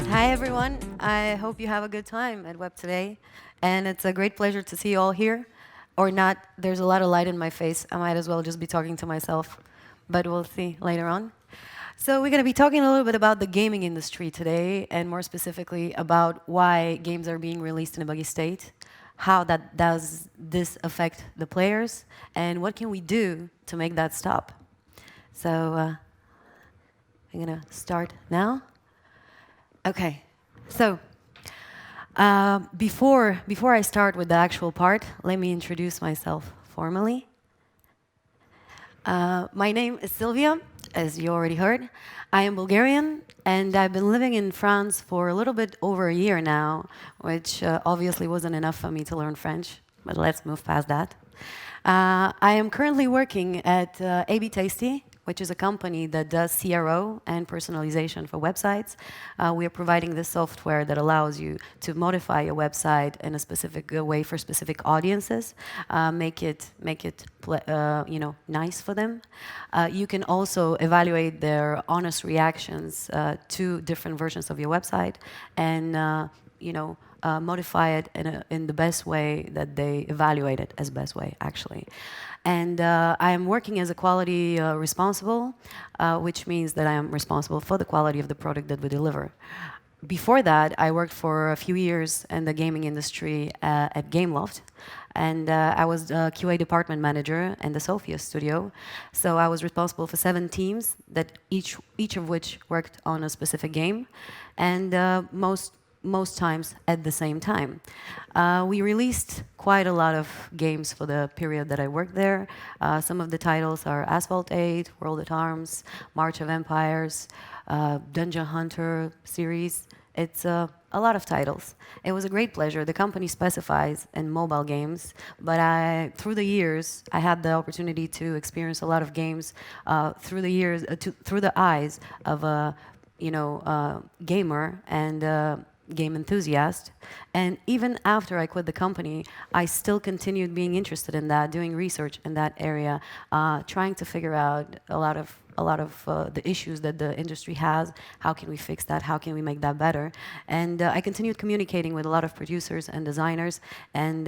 Hi, everyone. I hope you have a good time at Web2day. And it's a great pleasure to see you all here. Or not, there's a lot of light in my face. I might as well just be talking to myself. But we'll see later on. So we're going to be talking a little bit about the gaming industry today, and more specifically about why games are being released in a buggy state, how that does this affect the players, and what can we do to make that stop. So I'm going to start now. Okay, so before I start with the actual part, let me introduce myself formally. My name is Silvia, as you already heard. I am Bulgarian, and I've been living in France for a little bit over a year now, which obviously wasn't enough for me to learn French, but let's move past that. I am currently working at AB Tasty, which is a company that does CRO and personalization for websites. We are providing this software that allows you to modify your website in a specific way for specific audiences, make it nice for them. You can also evaluate their honest reactions to different versions of your website, and modify it in the best way that they evaluate it as best way, actually. And I am working as a quality responsible, which means that I am responsible for the quality of the product that we deliver. Before that, I worked for a few years in the gaming industry at Gameloft, and I was the QA department manager in the Sofia studio. So I was responsible for 7 teams, that each of which worked on a specific game, and most times at the same time. We released quite a lot of games for the period that I worked there. Some of the titles are Asphalt 8, World at Arms, March of Empires, Dungeon Hunter series. It's a lot of titles. It was a great pleasure. The company specifies in mobile games, but through the years, I had the opportunity to experience a lot of games through the eyes of a gamer and game enthusiast. And even after I quit the company, I still continued being interested in that, doing research in that area, trying to figure out a lot of the issues that the industry has. How can we fix that? How can we make that better? And I continued communicating with a lot of producers and designers, and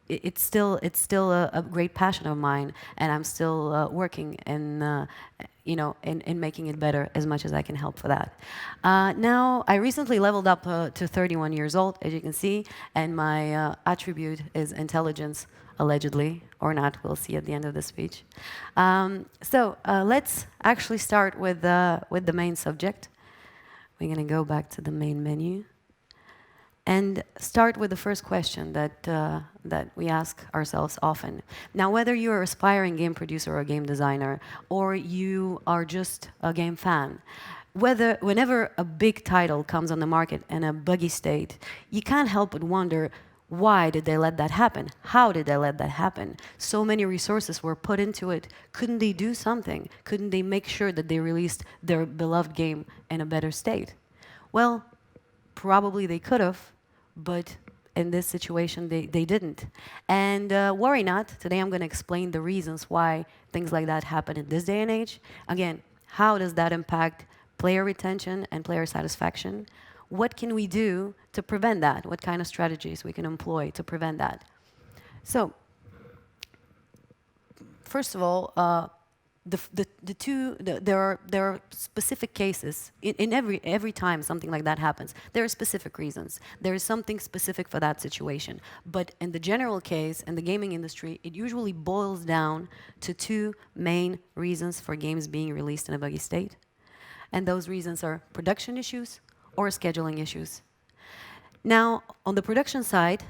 it's still a great passion of mine, and I'm still working in making it better as much as I can help for that. Now, I recently leveled up to 31 years old, as you can see, and my attribute is intelligence, allegedly, or not. We'll see at the end of the speech. Let's actually start with the main subject. We're going to go back to the main menu and start with the first question that we ask ourselves often. Now, whether you're an aspiring game producer or a game designer, or you are just a game fan, whenever a big title comes on the market in a buggy state, you can't help but wonder, why did they let that happen? How did they let that happen? So many resources were put into it. Couldn't they do something? Couldn't they make sure that they released their beloved game in a better state? Well, probably they could have, but in this situation, they didn't. And worry not, today I'm going to explain the reasons why things like that happen in this day and age. Again, how does that impact player retention and player satisfaction? What can we do to prevent that? What kind of strategies we can employ to prevent that? So, first of all, there are specific cases in every time something like that happens. There are specific reasons. There is something specific for that situation. But in the general case, in the gaming industry, it usually boils down to 2 main reasons for games being released in a buggy state. And those reasons are production issues or scheduling issues. Now, on the production side,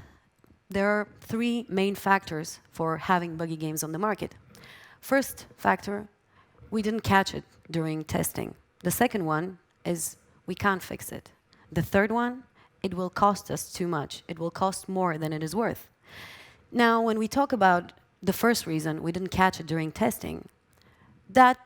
there are 3 main factors for having buggy games on the market. First factor, we didn't catch it during testing. The second one is we can't fix it. The third one, it will cost us too much. It will cost more than it is worth. Now, when we talk about the first reason, we didn't catch it during testing, that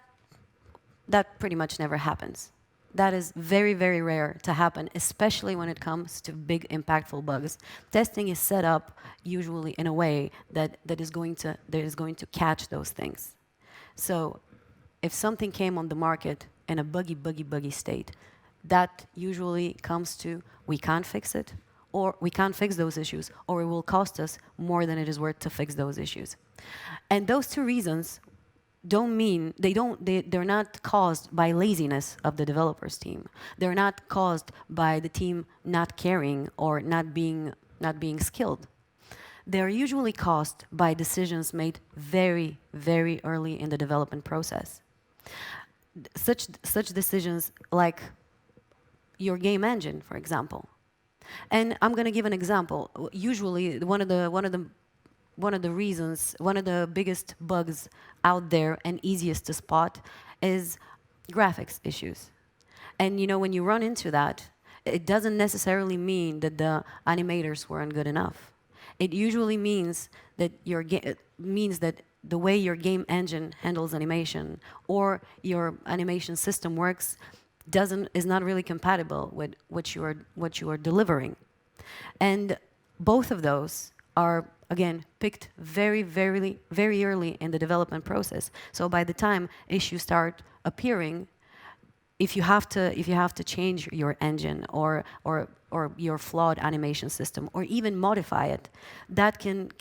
pretty much never happens. That is very, very rare to happen, especially when it comes to big, impactful bugs. Testing is set up usually in a way that is going to catch those things. So if something came on the market in a buggy state, that usually comes to we can't fix it, or we can't fix those issues, or it will cost us more than it is worth to fix those issues. And those two reasons don't mean, they're not caused by laziness of the developers team. They're not caused by the team not caring or not being skilled. They're usually caused by decisions made very, very early in the development process. Such decisions like your game engine, for example. And I'm going to give an example. Usually, one of the reasons, one of the biggest bugs out there and easiest to spot is graphics issues. And when you run into that, it doesn't necessarily mean that the animators weren't good enough. It usually means that the way your game engine handles animation or your animation system works is not really compatible with what you are delivering. And both of those are, again, picked very, very, very early in the development process. So by the time issues start appearing, if you have to change your engine or your flawed animation system or even modify it, that can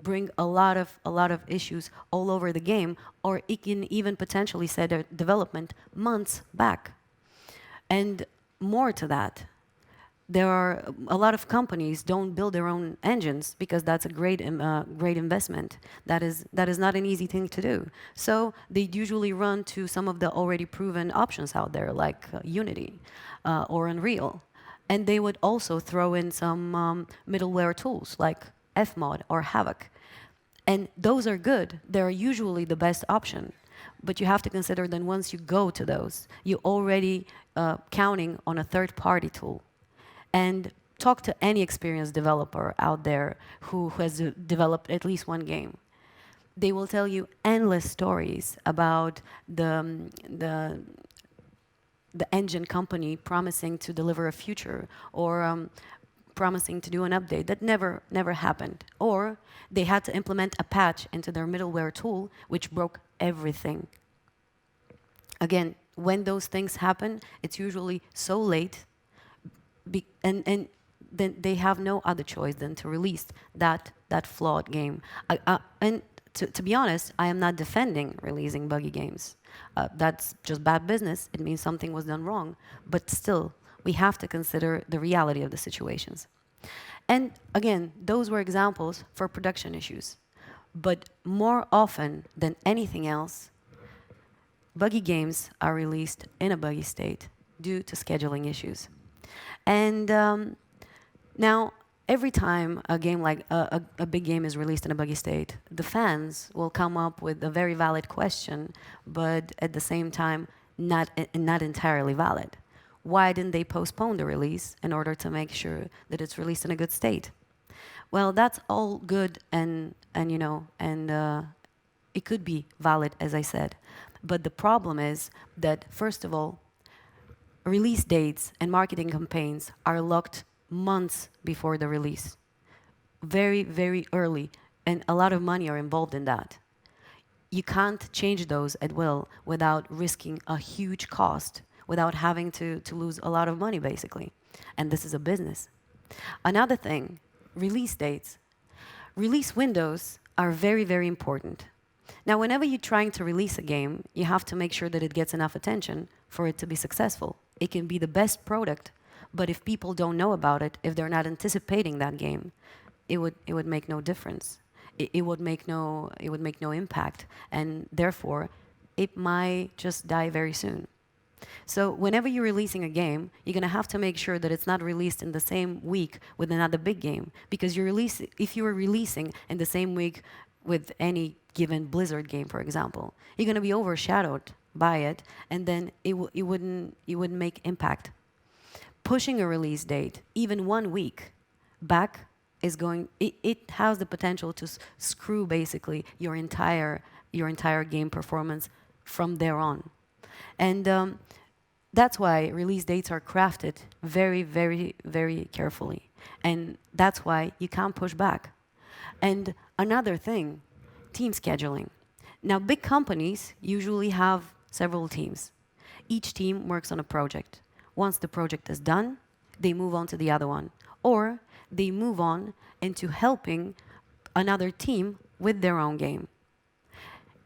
bring a lot of issues all over the game, or it can even potentially set a development months back. And more to that, there are a lot of companies don't build their own engines because that's a great investment. That is not an easy thing to do. So they usually run to some of the already proven options out there, like Unity or Unreal, and they would also throw in some middleware tools like Fmod or Havoc, and those are good. They're usually the best option. But you have to consider that once you go to those, you're already counting on a third-party tool. And talk to any experienced developer out there who has developed at least one game. They will tell you endless stories about the engine company promising to deliver a feature or promising to do an update that never happened. Or they had to implement a patch into their middleware tool, which broke everything. Again, when those things happen, it's usually so late, and then they have no other choice than to release that flawed game. And to be honest, I am not defending releasing buggy games. That's just bad business. It means something was done wrong. But still, we have to consider the reality of the situations. And again, those were examples for production issues. But more often than anything else, buggy games are released in a buggy state due to scheduling issues. And now, every time a game like a big game is released in a buggy state, the fans will come up with a very valid question, but at the same time, not entirely valid. Why didn't they postpone the release in order to make sure that it's released in a good state? Well, that's all good and it could be valid, as I said. But the problem is that, first of all, release dates and marketing campaigns are locked months before the release. Very, very early, and a lot of money are involved in that. You can't change those at will without risking a huge cost, without having to lose a lot of money, basically. And this is a business. Another thing, release dates. Release windows are very, very important. Now, whenever you're trying to release a game, you have to make sure that it gets enough attention for it to be successful. It can be the best product, but if people don't know about it, if they're not anticipating that game, it would make no difference. It would make no impact, and therefore, it might just die very soon. So whenever you're releasing a game, you're going to have to make sure that it's not released in the same week with another big game, because if you were releasing in the same week with any given Blizzard game, for example, you're going to be overshadowed by it, and then it wouldn't make impact. Pushing a release date, even 1 week back, it has the potential to screw basically your entire game performance from there on. And that's why release dates are crafted very, very, very carefully. And that's why you can't push back. And another thing, team scheduling. Now, big companies usually have several teams. Each team works on a project. Once the project is done, they move on to the other one. Or they move on into helping another team with their own game.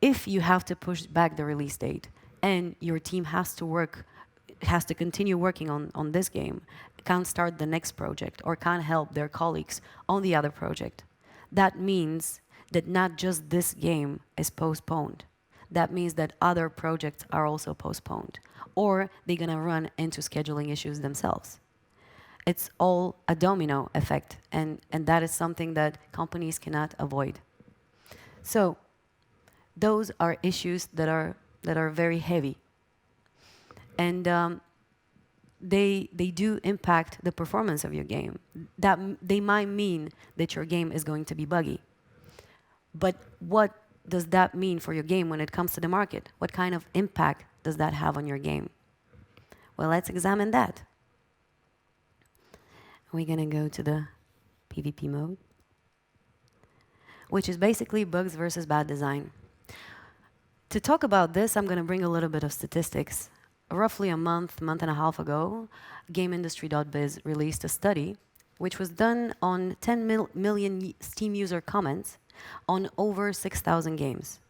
If you have to push back the release date and your team has to continue working on this game, can't start the next project or can't help their colleagues on the other project, that means that not just this game is postponed. That means that other projects are also postponed, or they're gonna run into scheduling issues themselves. It's all a domino effect, and that is something that companies cannot avoid. So those are issues that are very heavy, and they do impact the performance of your game. That they might mean that your game is going to be buggy, but what does that mean for your game when it comes to the market? What kind of impact does that have on your game? Well, let's examine that. We're gonna go to the PvP mode, which is basically bugs versus bad design. To talk about this, I'm gonna bring a little bit of statistics. Roughly a month and a half ago, GameIndustry.biz released a study which was done on 10 million Steam user comments on over 6,000 games.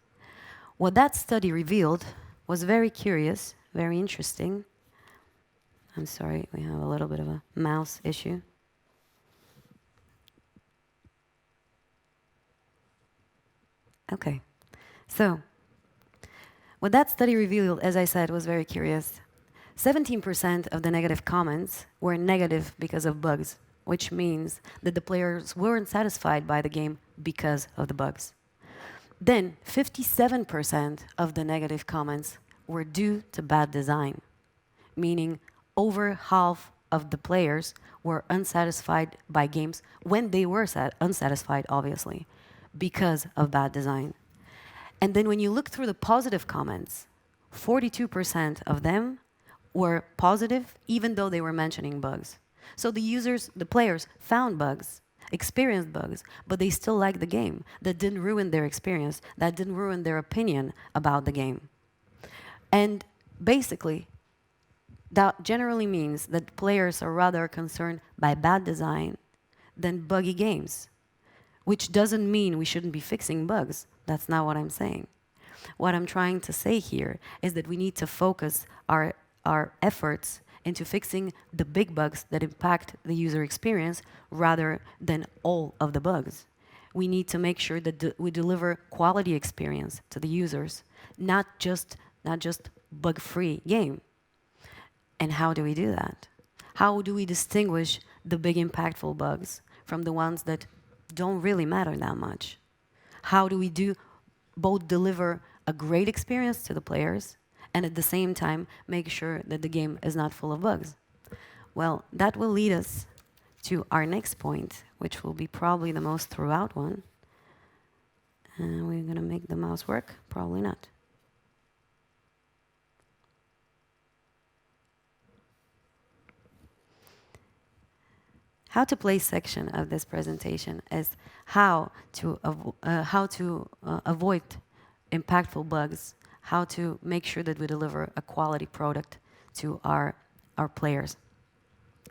What that study revealed was very curious, very interesting. I'm sorry, we have a little bit of a mouse issue. Okay, so what that study revealed, as I said, was very curious. 17% of the negative comments were negative because of bugs, which means that the players weren't satisfied by the game because of the bugs. Then 57% of the negative comments were due to bad design, meaning over half of the players were unsatisfied by games when they were unsatisfied, obviously, because of bad design. And then when you look through the positive comments, 42% of them were positive, even though they were mentioning bugs. So the players found bugs, experienced bugs, but they still liked the game. That didn't ruin their experience, that didn't ruin their opinion about the game. And basically, that generally means that players are rather concerned by bad design than buggy games, which doesn't mean we shouldn't be fixing bugs. That's not what I'm saying. What I'm trying to say here is that we need to focus our efforts into fixing the big bugs that impact the user experience rather than all of the bugs. We need to make sure that we deliver quality experience to the users, not just bug-free game. And how do we do that? How do we distinguish the big impactful bugs from the ones that don't really matter that much? How do we both deliver a great experience to the players and at the same time make sure that the game is not full of bugs? Well, that will lead us to our next point, which will be probably the most throughout one. And we're gonna make the mouse work? Probably not. How to play section of this presentation is how to avoid impactful bugs, how to make sure that we deliver a quality product to our players.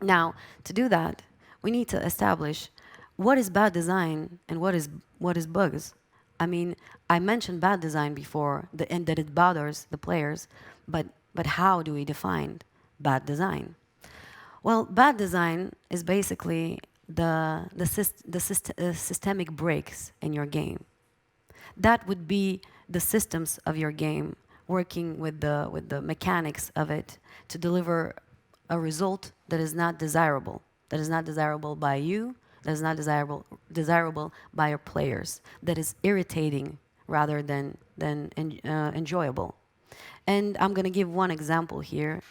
Now, to do that, we need to establish what is bad design and what is bugs. I mean, I mentioned bad design before, and that it bothers the players, but how do we define bad design? Well, bad design is basically the systemic breaks in your game. That would be the systems of your game working with the mechanics of it to deliver a result that is not desirable by you, that is not desirable by your players, that is irritating rather than enjoyable. And I'm going to give one example here.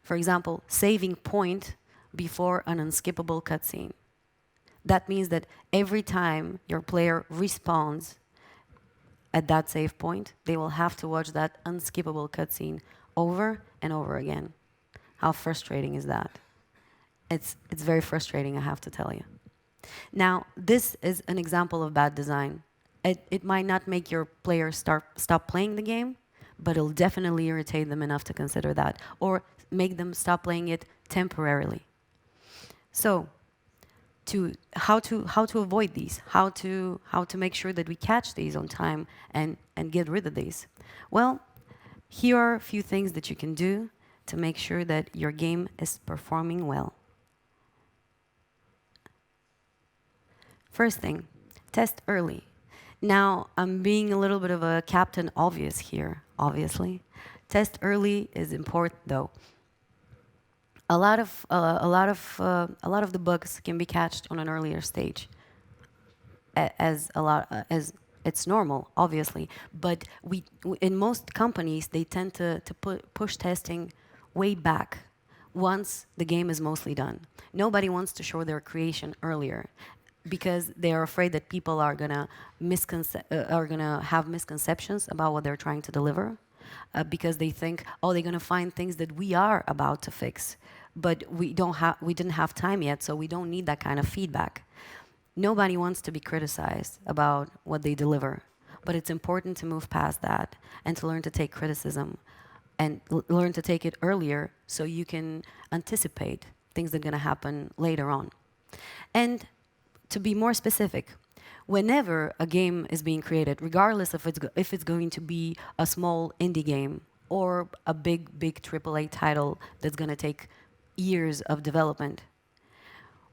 For example, saving point before an unskippable cutscene. That means that every time your player respawns at that save point, they will have to watch that unskippable cutscene over and over again. How frustrating is that? It's very frustrating, I have to tell you. Now, this is an example of bad design. It might not make your player stop playing the game, but it'll definitely irritate them enough to consider that, or make them stop playing it temporarily. So, how to avoid these, how to make sure that we catch these on time and get rid of these. Well, here are a few things that you can do to make sure that your game is performing well. First thing, test early. Now, I'm being a little bit of a Captain Obvious here, obviously. Test early is important, though. A lot of the bugs can be catched on an earlier stage, as it's normal, obviously. But in most companies, they tend to push testing way back once the game is mostly done. Nobody wants to show their creation earlier because they are afraid that people are gonna have misconceptions about what they're trying to deliver, because they think, oh, they're gonna find things that we are about to fix, but we didn't have time yet, so we don't need that kind of feedback. Nobody wants to be criticized about what they deliver, but it's important to move past that and to learn to take criticism and learn to take it earlier so you can anticipate things that are going to happen later on. And to be more specific, whenever a game is being created, regardless of if it's going to be a small indie game or a big AAA title that's going to take years of development,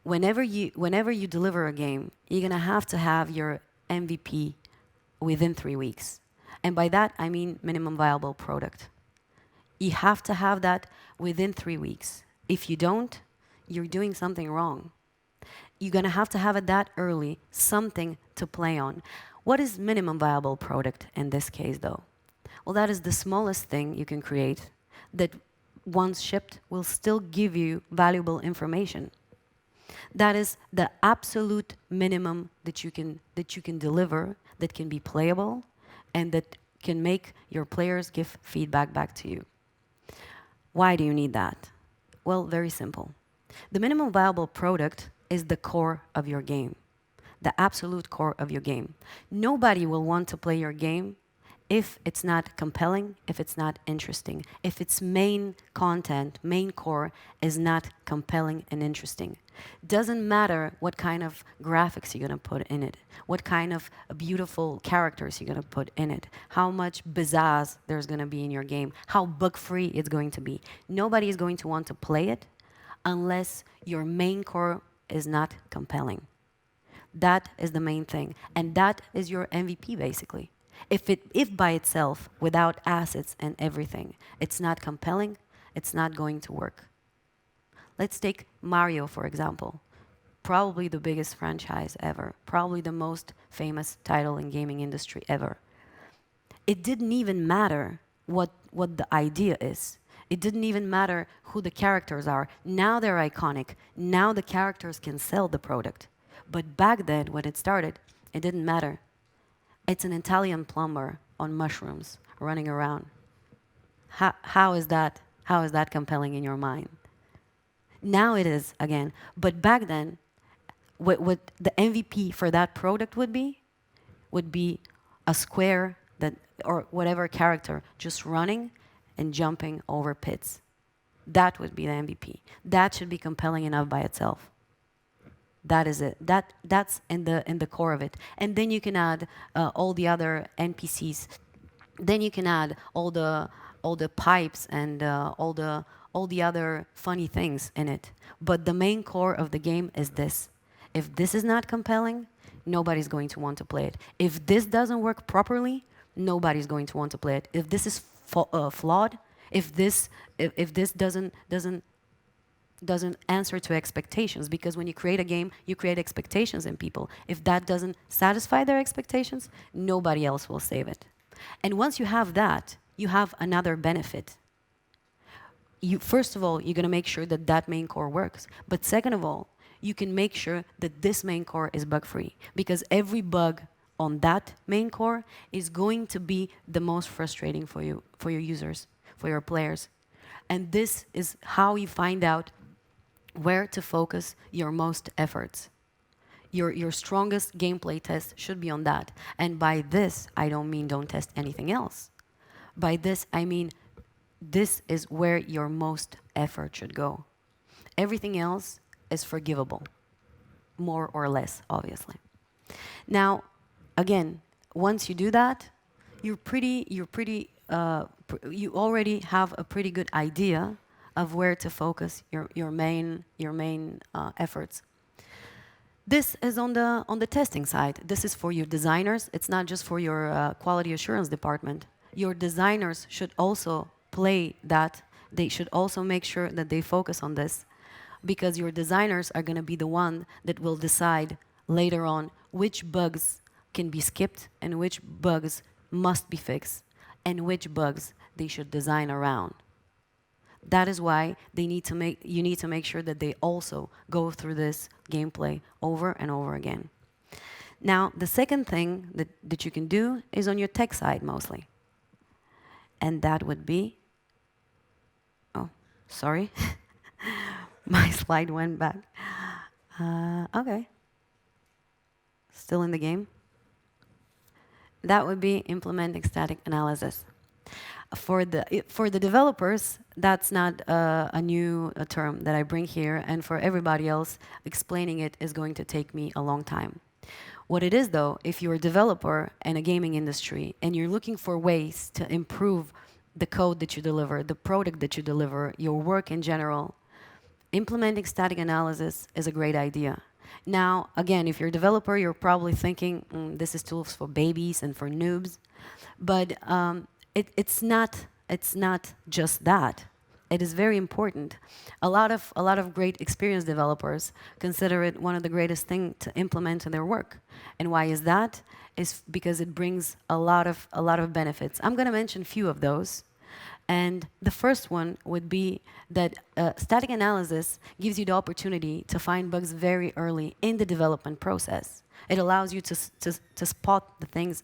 whenever you deliver a game, you're going to have your MVP within 3 weeks. And by that, I mean minimum viable product. You have to have that within 3 weeks. If you don't, you're doing something wrong. You're going to have it that early, something to play on. What is minimum viable product in this case, though? Well, that is the smallest thing you can create that, once shipped, will still give you valuable information. That is the absolute minimum that you can deliver, that can be playable, and that can make your players give feedback back to you. Why do you need that? Well, very simple. The minimum viable product is the core of your game, the absolute core of your game. Nobody will want to play your game if it's not compelling, if it's not interesting, if its main content, main core is not compelling and interesting. Doesn't matter what kind of graphics you're gonna put in it, what kind of beautiful characters you're gonna put in it, how much pizzazz there's gonna be in your game, how bug-free it's going to be. Nobody is going to want to play it unless your main core is not compelling. That is the main thing, and that is your MVP, basically. If by itself, without assets and everything, it's not compelling, it's not going to work. Let's take Mario, for example. Probably the biggest franchise ever, probably the most famous title in gaming industry ever. It didn't even matter what the idea is. It didn't even matter who the characters are. Now they're iconic. Now the characters can sell the product. But back then, when it started, it didn't matter. It's an Italian plumber on mushrooms running around. How is that compelling in your mind? Now it is, again. But back then, what the MVP for that product would be a square that, or whatever character, just running and jumping over pits. That would be the MVP. That should be compelling enough by itself. That is it. That's in the core of it. And then you can add all the other NPCs. Then you can add all the pipes and all the other funny things in it. But the main core of the game is this. If this is not compelling, nobody's going to want to play it. If this doesn't work properly, nobody's going to want to play it. If this is flawed, if this doesn't answer to expectations, because when you create a game, you create expectations in people. If that doesn't satisfy their expectations, nobody else will save it. And once you have that, you have another benefit. First of all, you're going to make sure that that main core works. But second of all, you can make sure that this main core is bug-free, because every bug on that main core is going to be the most frustrating for you, for your users, for your players. And this is how you find out where to focus your most efforts. Your strongest gameplay test should be on that. And by this, I don't mean don't test anything else. By this, I mean this is where your most effort should go. Everything else is forgivable, more or less, obviously. Now, again, once you do that, you already have a pretty good idea of where to focus your main efforts. This is on the testing side. This is for your designers. It's not just for your quality assurance department. Your designers should also play that. They should also make sure that they focus on this, because your designers are going to be the one that will decide later on which bugs can be skipped and which bugs must be fixed and which bugs they should design around. That is why you need to make sure that they also go through this gameplay over and over again. Now, the second thing that you can do is on your tech side mostly. And that would be, oh, sorry. My slide went back. Okay. Still in the game. That would be implementing static analysis. For the developers, that's not a new term that I bring here, and for everybody else, explaining it is going to take me a long time. What it is, though, if you're a developer in a gaming industry and you're looking for ways to improve the code that you deliver, the product that you deliver, your work in general, implementing static analysis is a great idea. Now, again, if you're a developer, you're probably thinking, this is tools for babies and for noobs. But it's not just that. It is very important. A lot of great experienced developers consider it one of the greatest things to implement in their work. And why is that? Is because it brings a lot of benefits. I'm going to mention a few of those. And the first one would be that static analysis gives you the opportunity to find bugs very early in the development process. It allows you to spot the things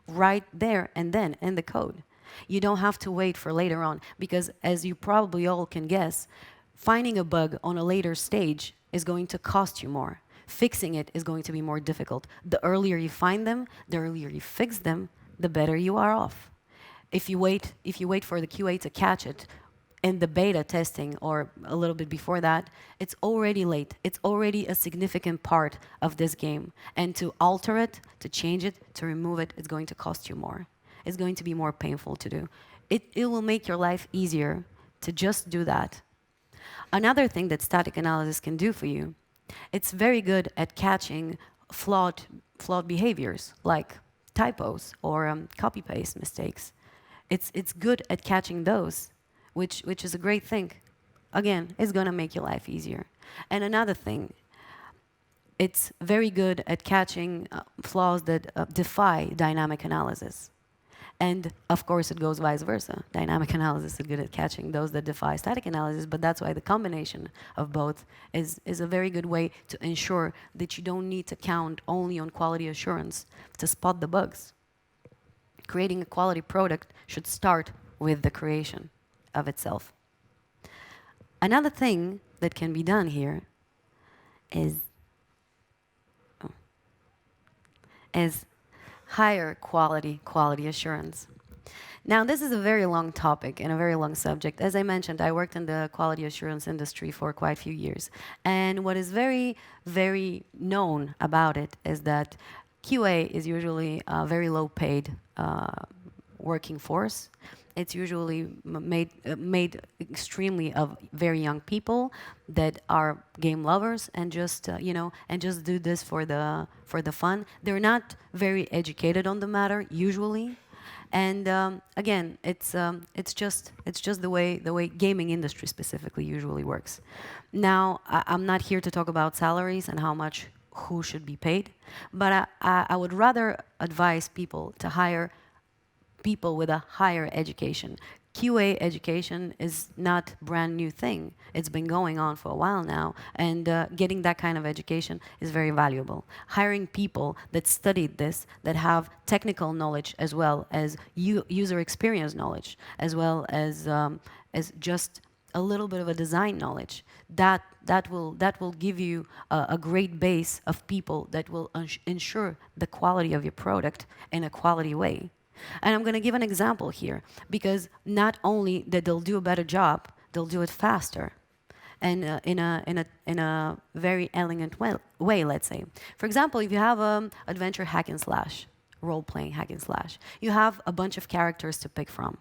right there and then in the code. You don't have to wait for later on, because as you probably all can guess, finding a bug on a later stage is going to cost you more. Fixing it is going to be more difficult. The earlier you find them, the earlier you fix them, the better you are off. If you wait for the QA to catch it in the beta testing or a little bit before that, it's already late. It's already a significant part of this game. And to alter it, to change it, to remove it, it's going to cost you more. It's going to be more painful to do. It will make your life easier to just do that. Another thing that static analysis can do for you, it's very good at catching flawed behaviors like typos or copy-paste mistakes. It's good at catching those, which is a great thing. Again, it's going to make your life easier. And another thing, it's very good at catching flaws that defy dynamic analysis. And of course, it goes vice versa. Dynamic analysis is good at catching those that defy static analysis, but that's why the combination of both is a very good way to ensure that you don't need to count only on quality assurance to spot the bugs. Creating a quality product should start with the creation of itself. Another thing that can be done here is higher quality assurance. Now, this is a very long topic and a very long subject. As I mentioned, I worked in the quality assurance industry for quite a few years. And what is very, very known about it is that QA is usually a very low-paid working force. It's usually made extremely of very young people that are game lovers and just just do this for the fun. They're not very educated on the matter usually, and again, it's just the way gaming industry specifically usually works. Now, I'm not here to talk about salaries and how much who should be paid, but I would rather advise people to hire people with a higher education. QA education is not a brand new thing. It's been going on for a while now, and getting that kind of education is very valuable. Hiring people that studied this, that have technical knowledge as well as user experience knowledge, as well as just a little bit of a design knowledge, that will give you a great base of people that will ensure the quality of your product in a quality way. And I'm going to give an example here, because not only that they'll do a better job, they'll do it faster. and in a very elegant way, let's say. For example, if you have adventure hack and slash, role-playing hack and slash, you have a bunch of characters to pick from.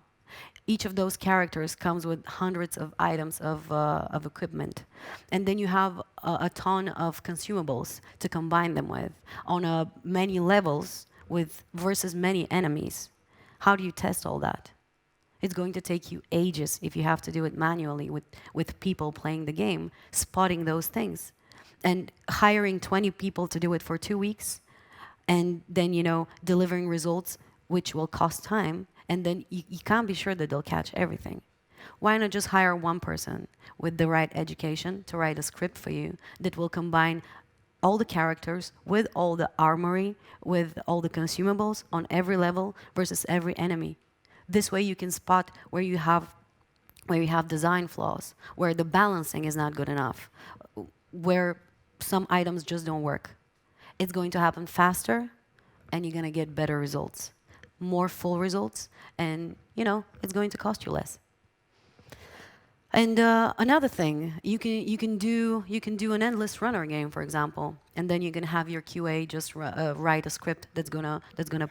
Each of those characters comes with hundreds of items of equipment. And then you have a ton of consumables to combine them with on many levels with versus many enemies. How do you test all that? It's going to take you ages if you have to do it manually with people playing the game, spotting those things. And hiring 20 people to do it for 2 weeks, and then, delivering results which will cost time, and then you can't be sure that they'll catch everything. Why not just hire one person with the right education to write a script for you that will combine all the characters with all the armory, with all the consumables on every level versus every enemy? This way you can spot where you have design flaws, where the balancing is not good enough, where some items just don't work. It's going to happen faster, and you're going to get better results, more full results, and it's going to cost you less. And another thing, you can do an endless runner game, for example, and then you can have your QA just write a script that's gonna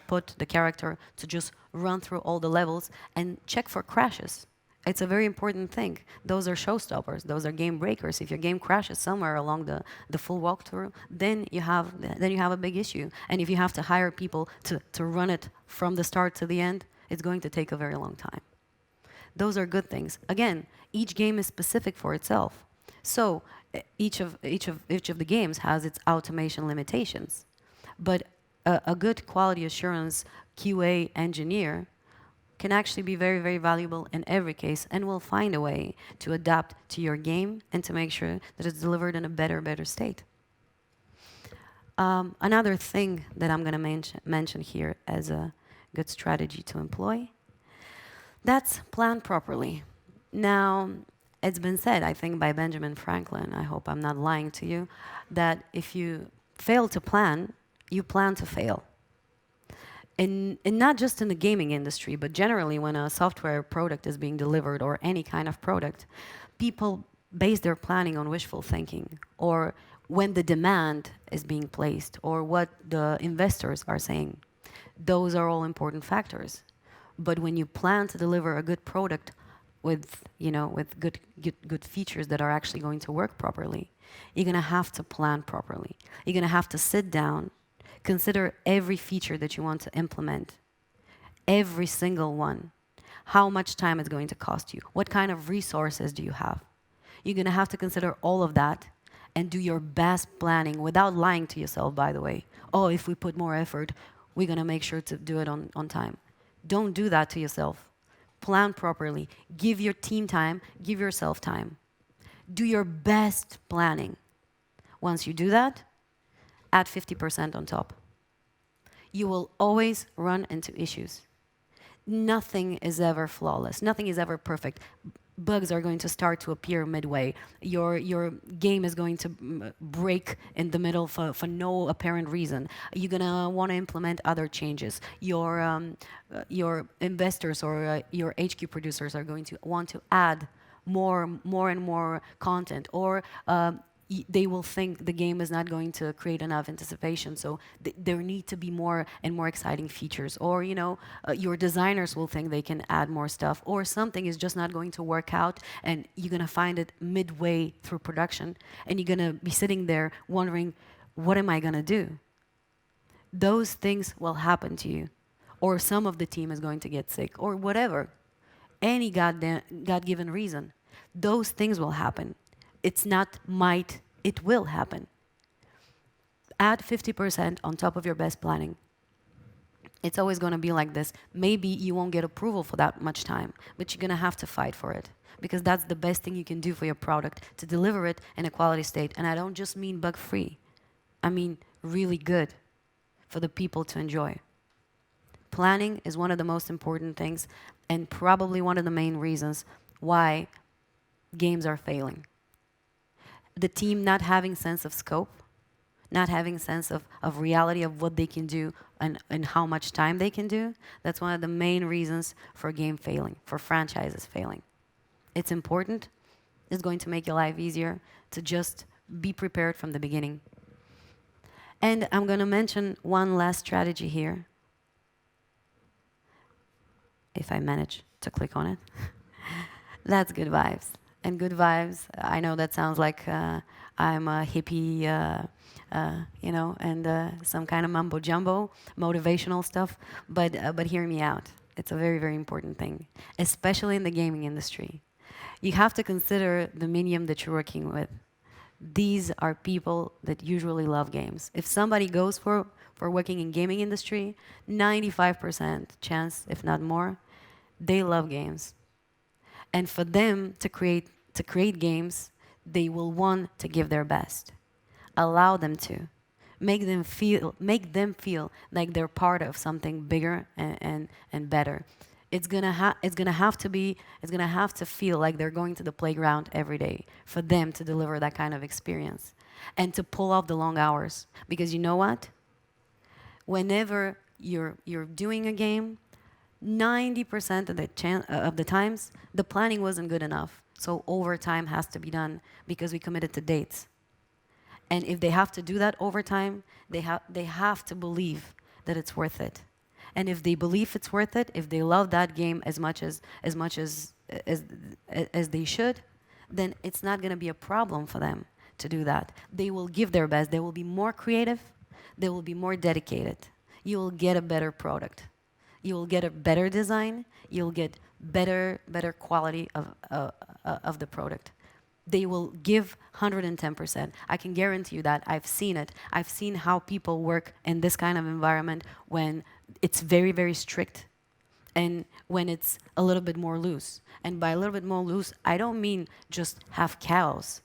put the character to just run through all the levels and check for crashes. It's a very important thing. Those are showstoppers. Those are game breakers. If your game crashes somewhere along the full walkthrough, then you have a big issue. And if you have to hire people to run it from the start to the end, it's going to take a very long time. Those are good things. Again, each game is specific for itself. So each of the games has its automation limitations. But a good quality assurance QA engineer can actually be very, very valuable in every case, and will find a way to adapt to your game and to make sure that it's delivered in a better state. Another thing that I'm going to mention here as a good strategy to employ, that's plan properly. Now, it's been said, I think, by Benjamin Franklin, I hope I'm not lying to you, that if you fail to plan, you plan to fail. And not just in the gaming industry, but generally when a software product is being delivered or any kind of product, people base their planning on wishful thinking, or when the demand is being placed, or what the investors are saying. Those are all important factors. But when you plan to deliver a good product with good features that are actually going to work properly, you're going to have to plan properly. You're going to have to sit down, consider every feature that you want to implement, every single one. How much time it's going to cost you? What kind of resources do you have? You're going to have to consider all of that and do your best planning without lying to yourself, by the way. Oh, if we put more effort, we're going to make sure to do it on time. Don't do that to yourself. Plan properly. Give your team time. Give yourself time. Do your best planning. Once you do that, add 50% on top. You will always run into issues. Nothing is ever flawless. Nothing is ever perfect. Bugs are going to start to appear midway. Your game is going to break in the middle for no apparent reason. You're gonna want to implement other changes. Your investors or your HQ producers are going to want to add more and more content, or they will think the game is not going to create enough anticipation, so there need to be more and more exciting features. Or your designers will think they can add more stuff, or something is just not going to work out, and you're going to find it midway through production, and you're going to be sitting there wondering, what am I going to do? Those things will happen to you. Or some of the team is going to get sick, or whatever. Any God-given reason. Those things will happen. It's not might, it will happen. Add 50% on top of your best planning. It's always going to be like this. Maybe you won't get approval for that much time, but you're going to have to fight for it, because that's the best thing you can do for your product, to deliver it in a quality state. And I don't just mean bug-free. I mean really good for the people to enjoy. Planning is one of the most important things, and probably one of the main reasons why games are failing. The team not having sense of scope, not having sense of reality of what they can do and how much time they can do, that's one of the main reasons for a game failing, for franchises failing. It's important, It's going to make your life easier to just be prepared from the beginning. And I'm going to mention one last strategy here, if I manage to click on it. That's good vibes. And good vibes, I know that sounds like I'm a hippie, and some kind of mumbo jumbo, motivational stuff, but hear me out. It's a very, very important thing, especially in the gaming industry. You have to consider the medium that you're working with. These are people that usually love games. If somebody goes for working in gaming industry, 95% chance, if not more, they love games. And for them to create games, they will want to give their best. Allow them to. Make them feel like they're part of something bigger and better. It's gonna have to feel like they're going to the playground every day for them to deliver that kind of experience and to pull off the long hours. Because you know what? Whenever you're doing a game, 90% of the times, the planning wasn't good enough. So overtime has to be done because we committed to dates. And if they have to do that overtime, they have to believe that it's worth it. And if they believe it's worth it, if they love that game as much as they should, then it's not going to be a problem for them to do that. They will give their best. They will be more creative. They will be more dedicated. You will get a better product. You will get a better design. You'll get better quality of the product. They will give 110%. I can guarantee you that. I've seen it. I've seen how people work in this kind of environment when it's very, very strict and when it's a little bit more loose. And by a little bit more loose, I don't mean just have chaos,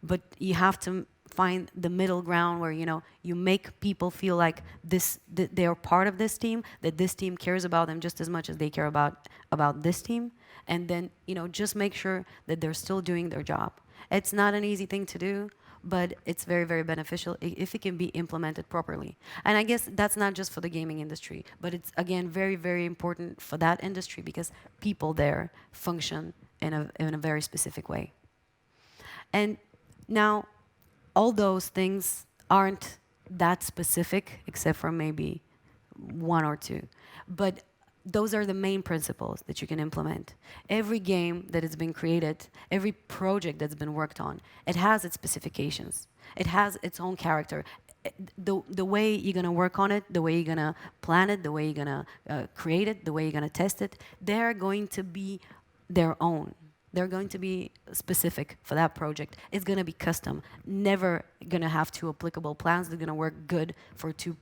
but you have to find the middle ground where you make people feel like they are part of this team, that this team cares about them just as much as they care about this team, and then just make sure that they're still doing their job. It's not an easy thing to do, but it's very, very beneficial if it can be implemented properly. And I guess that's not just for the gaming industry, but it's again very, very important for that industry because people there function in a very specific way. And now, all those things aren't that specific, except for maybe one or two. But those are the main principles that you can implement. Every game that has been created, every project that's been worked on, it has its specifications. It has its own character. The way you're going to work on it, the way you're going to plan it, the way you're going to create it, the way you're going to test it, they're going to be their own. They're going to be specific for that project. It's going to be custom. Never going to have two applicable plans. They're going to work good for two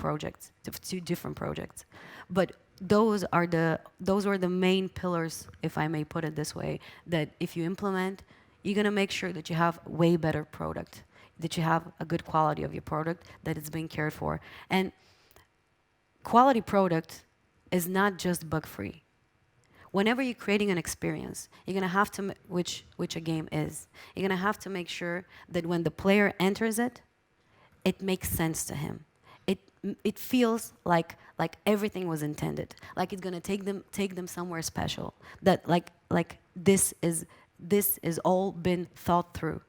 different projects. But those are the main pillars, if I may put it this way, that if you implement, you're going to make sure that you have way better product, that you have a good quality of your product, that it's being cared for. And quality product is not just bug-free. Whenever you're creating an experience, you're going to have to, which a game is, you're going to have to make sure that when the player enters it, it makes sense to him. It feels like everything was intended, like it's going to take them somewhere special, that like this is all been thought through.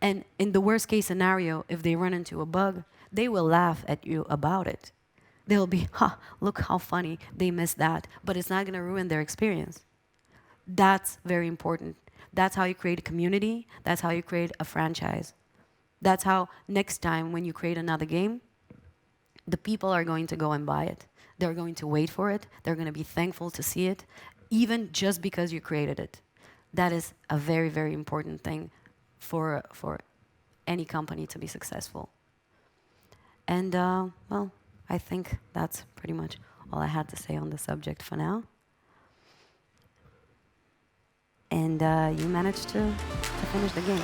And in the worst case scenario, if they run into a bug, they will laugh at you about it. They'll be, look how funny, they missed that. But it's not going to ruin their experience. That's very important. That's how you create a community. That's how you create a franchise. That's how next time when you create another game, the people are going to go and buy it. They're going to wait for it. They're going to be thankful to see it, even just because you created it. That is a very, very important thing for any company to be successful. And, well, I think that's pretty much all I had to say on the subject for now. And you managed to finish the game.